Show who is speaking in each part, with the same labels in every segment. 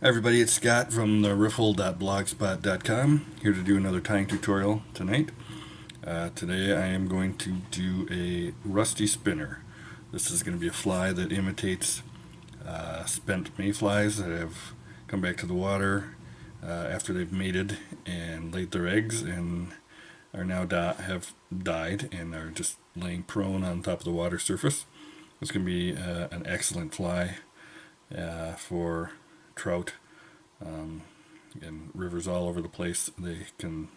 Speaker 1: Hi everybody, it's Scott from the riffle.blogspot.com here to do another tying tutorial tonight. Today I am going to do a rusty spinner. This is going to be a fly that imitates spent mayflies that have come back to the water after they've mated and laid their eggs and are now have died and are just laying prone on top of the water surface. It's going to be an excellent fly for trout in rivers all over the place. They can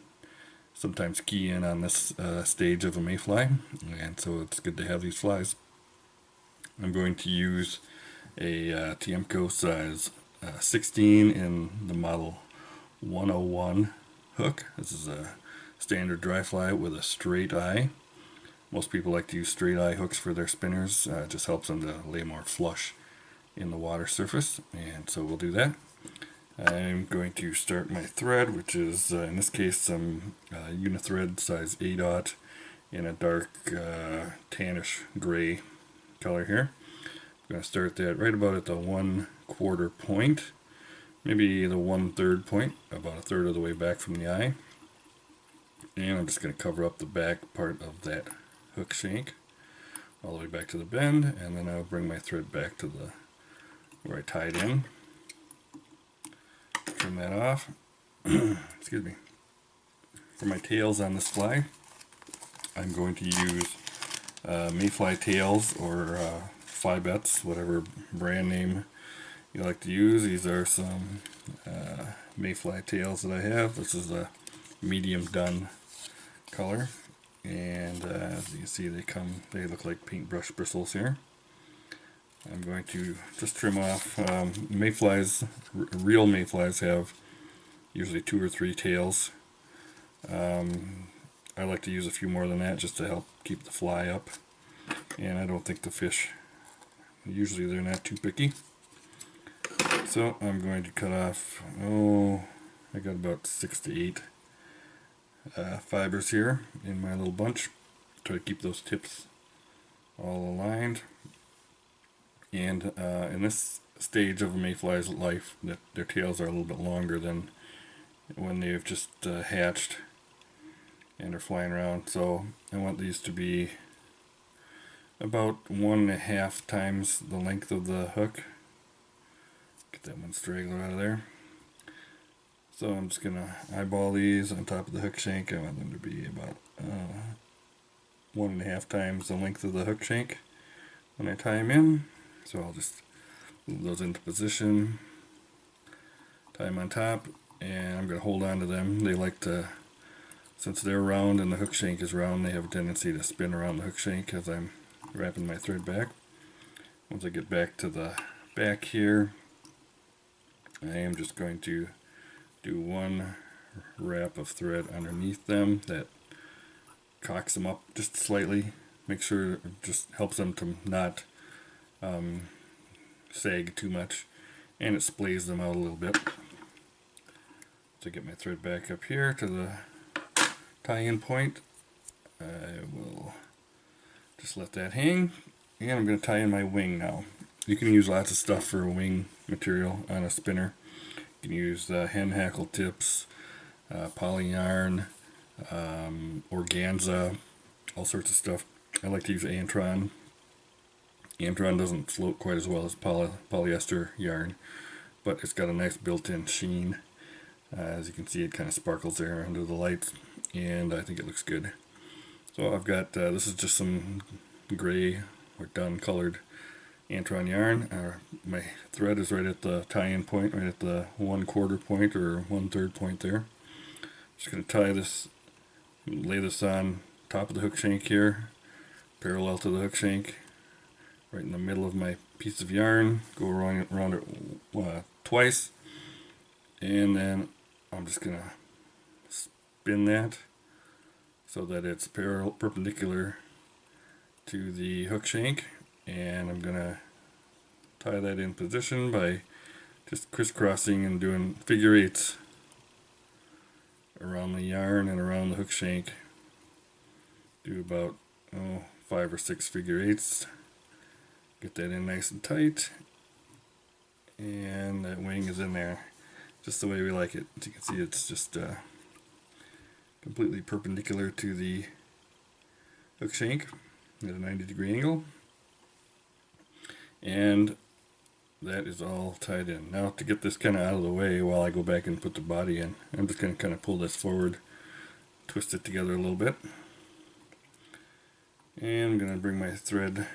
Speaker 1: sometimes key in on this stage of a mayfly, and so it's good to have these flies. I'm going to use a Tiemco size 16 in the model 101 hook. This is a standard dry fly with a straight eye. Most people like to use straight eye hooks for their spinners. It just helps them to lay more flush in the water surface, and so we'll do that. I'm going to start my thread, which is in this case some unithread size 8/0 in a dark tannish gray color here. I'm going to start that right about at the 1/4 point, maybe the 1/3 point, about a third of the way back from the eye. And I'm just going to cover up the back part of that hook shank all the way back to the bend, and then I'll bring my thread back to the where I tied in. Trim that off. Excuse me. For my tails on this fly, I'm going to use mayfly tails or fly bets, whatever brand name you like to use. These are some mayfly tails that I have. This is a medium dun color, and as you can see, they look like paintbrush bristles here. I'm going to just trim off mayflies. Real mayflies have usually 2 or 3 tails. I like to use a few more than that just to help keep the fly up, and I don't think the fish, usually they're not too picky. So I'm going to cut off, I got about 6 to 8 fibers here in my little bunch. Try to keep those tips all aligned. And in this stage of a mayfly's life, their tails are a little bit longer than when they've just hatched and are flying around. So I want these to be about 1.5 times the length of the hook. Get that one straggler out of there. So I'm just going to eyeball these on top of the hook shank. I want them to be about 1.5 times the length of the hook shank when I tie them in. So I'll just move those into position, tie them on top, and I'm going to hold on to them. They like to, since they're round and the hook shank is round, they have a tendency to spin around the hook shank as I'm wrapping my thread back. Once I get back to the back here, I am just going to do one wrap of thread underneath them that cocks them up just slightly. Make sure it just helps them to not sag too much, and it splays them out a little bit. To get my thread back up here to the tie-in point, I will just let that hang, and I'm going to tie in my wing now. You can use lots of stuff for wing material on a spinner. You can use hen hackle tips, poly yarn, organza, all sorts of stuff. I like to use Antron. Antron doesn't float quite as well as polyester yarn, but it's got a nice built-in sheen. As you can see, it kind of sparkles there under the lights, and I think it looks good. So I've got, this is just some gray or dun colored Antron yarn. My thread is right at the tie-in point, right at the 1/4 point or 1/3 point there. Just going to tie this, lay this on top of the hook shank here, parallel to the hook shank, right in the middle of my piece of yarn. Go around it twice, and then I'm just going to spin that so that it's perpendicular to the hook shank, and I'm going to tie that in position by just crisscrossing and doing figure eights around the yarn and around the hook shank. Do about 5 or 6 figure eights. Get that in nice and tight, And that wing is in there just the way we like it. As you can see, it's just completely perpendicular to the hook shank at a 90-degree angle. And that is all tied in. Now, to get this kind of out of the way while I go back and put the body in, I'm just going to kind of pull this forward, twist it together a little bit. And I'm going to bring my thread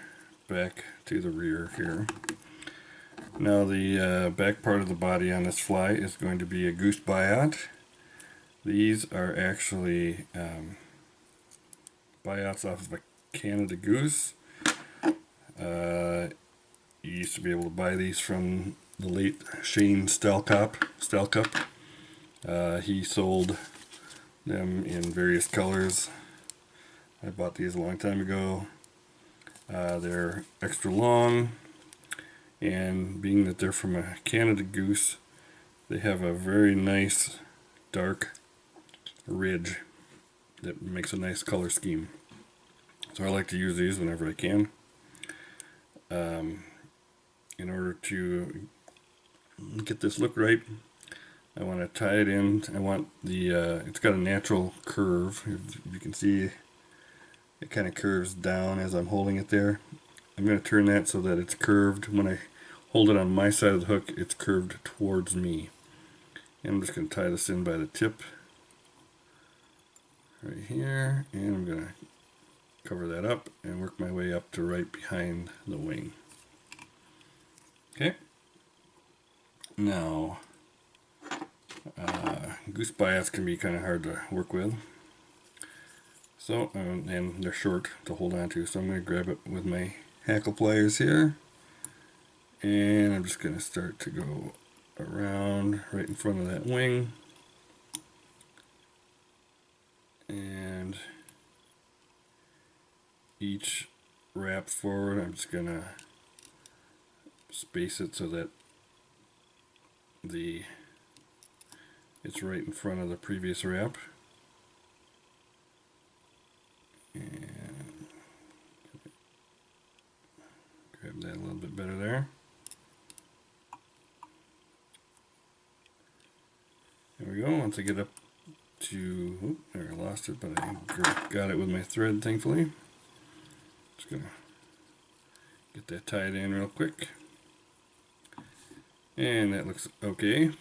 Speaker 1: back to the rear here. Now the back part of the body on this fly is going to be a goose biot. These are actually biots off of a Canada goose. You used to be able to buy these from the late Shane Stelcup. He sold them in various colors. I bought these a long time ago. They're extra long, and being that they're from a Canada goose, they have a very nice dark ridge that makes a nice color scheme. So I like to use these whenever I can. In order to get this look right, I want to tie it in. I want the, it's got a natural curve. You can see it kind of curves down as I'm holding it there. I'm going to turn that so that it's curved. When I hold it on my side of the hook, it's curved towards me. And I'm just going to tie this in by the tip right here, and I'm going to cover that up and work my way up to right behind the wing. Okay. Now, goose biots can be kind of hard to work with. So, and they're short to hold on to, so I'm going to grab it with my hackle pliers here, and I'm just going to start to go around right in front of that wing, and each wrap forward I'm just going to space it so that it's right in front of the previous wrap. And grab that a little bit better there. There we go. Once I get up to, there, I lost it, but I got it with my thread, thankfully. Just gonna get that tied in real quick. And that looks okay.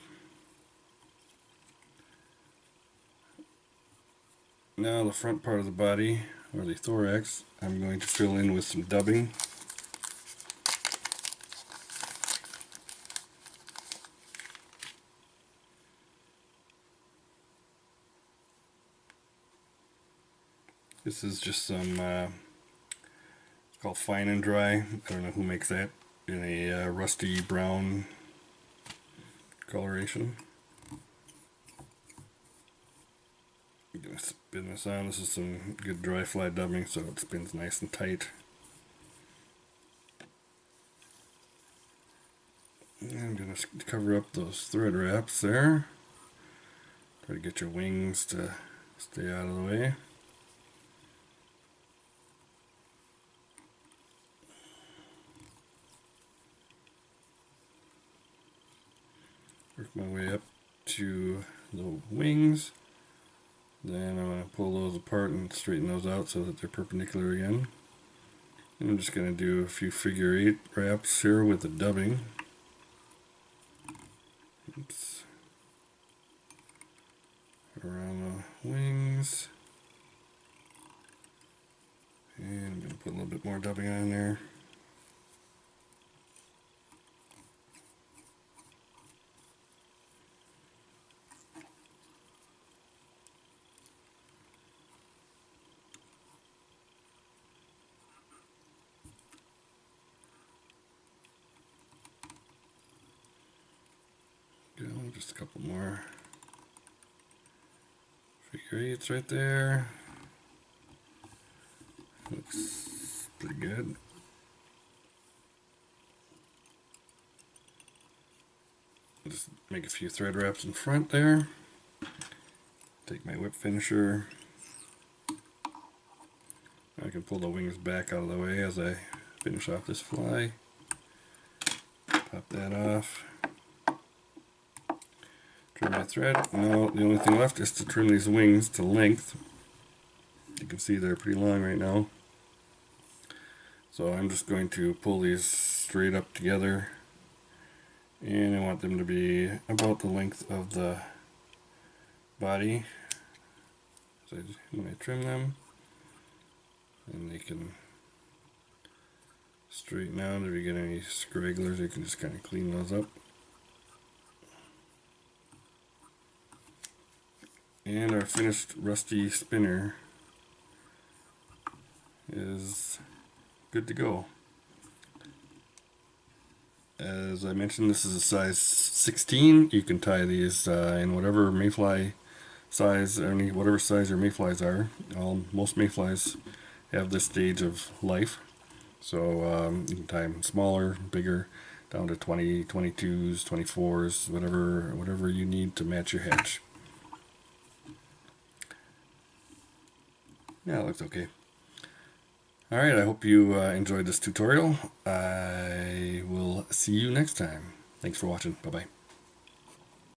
Speaker 1: Now the front part of the body, or the thorax, I'm going to fill in with some dubbing. This is just some, it's called Fine and Dry. I don't know who makes that, in a rusty brown coloration. I'm going to spin this on. This is some good dry fly dubbing, so it spins nice and tight. And I'm going to cover up those thread wraps there. Try to get your wings to stay out of the way. Work my way up to the wings. Then I'm going to pull those apart and straighten those out so that they're perpendicular again. And I'm just going to do a few figure 8 wraps here with the dubbing. Oops. Around the wings. And I'm going to put a little bit more dubbing on there. Just a couple more figure 8s right there. Looks pretty good. Just make a few thread wraps in front there. Take my whip finisher. I can pull the wings back out of the way as I finish off this fly. Pop that off. Trim my thread. Now the only thing left is to trim these wings to length. You can see they're pretty long right now. So I'm just going to pull these straight up together, and I want them to be about the length of the body. So when I trim them, and they can straighten out. If you get any scragglers, you can just kind of clean those up. And our finished rusty spinner is good to go. As I mentioned, this is a size 16. You can tie these in whatever mayfly size, or whatever size your mayflies are. Most mayflies have this stage of life, so you can tie them smaller, bigger, down to 20, 22s, 24s, whatever you need to match your hatch. Yeah, it looks okay. Alright, I hope you enjoyed this tutorial. I will see you next time. Thanks for watching. Bye-bye.